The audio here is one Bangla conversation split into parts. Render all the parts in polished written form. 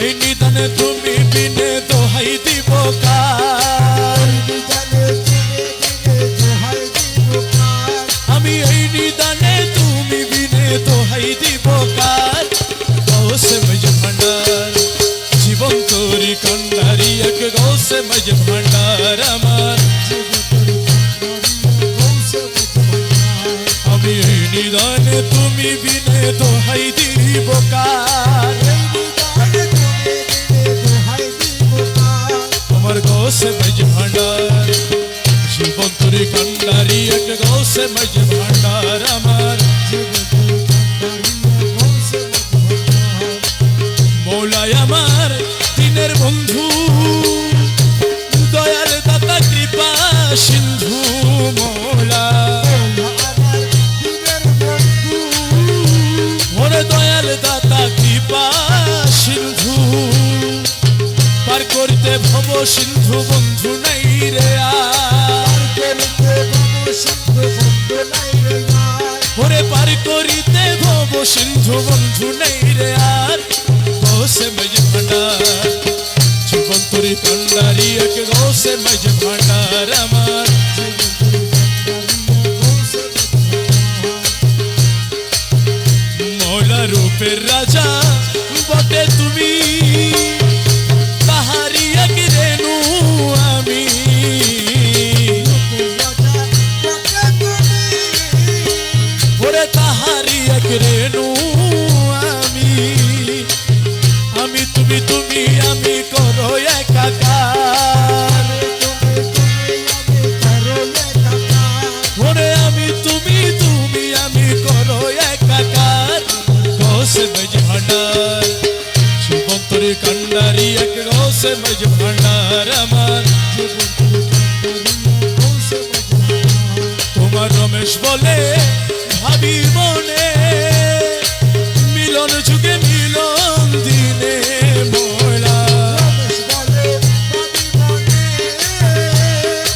এই নিদানে তুমি বিনে দোহাই দিব কার, আমি এই নিদানে তুমি বিনে দোহাই দিব কার। গৌসে মজ ভান্ডার জীবন তোরি কান্ডারি এক গৌসে মজ ভান্ডার আমার, আমি এই নিদানে তুমি বিনে দোহাই দিব কার, আমার গৌসে মজ ভান্ডার জীবন তোরি কান্ডারি এক গৌসে মজ ভান্ডার আমার। মৌলায় আমার দিনের বন্ধু দয়াল দাতা কৃপা সিন্ধু, মৌলা ওরে দয়াল দাতা কৃপা সিন্ধু, পার করতে ভব সিন্ধু বন্ধু নাই রে ওরে পার করিতে ভব সিন্ধু বন্ধু নাই রে আর। গৌসে মজ ভান্ডার জীবন তোরি কান্ডারি এক গৌসে মজ ভান্ডার আমার, মৌলা রূপের রাজা বটে তুমি, তাহারি এক রেণু আমি, ওরে তাহারি এক রেণু আমি, আমি তুমি তুমি আমি করো একাকার, ওরে আমি তুমি তুমি আমি করো একাকার। গৌসে মজ ভান্ডার জীবন তোরি কান্ডারি এক গৌসে মজ ভান্ডার আমার, তোমার রমেশ বলে ভাবি মনে মিলন যুগে মিলন দিনে, মৌলা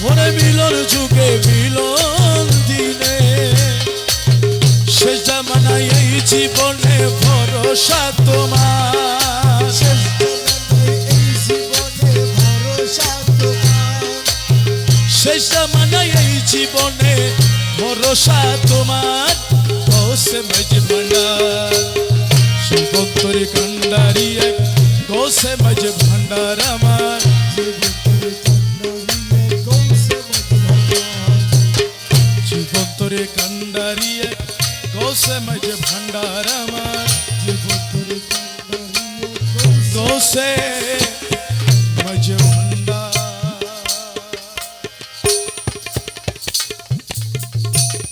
ওরে মিলন যুগে মিলন দিনে, শেষ জামানায় এই জীবনে ভরসা তোমার, শেষ জামানায় এই জীবনে ভরসা তোমার। গৌসে মজ ভান্ডার জীবন তোরি কান্ডারি এক গৌসে মজ ভান্ডার আমার, জীবন তোরি কান্ডারি এক গৌসে মজ ভান্ডার আমার, গৌসে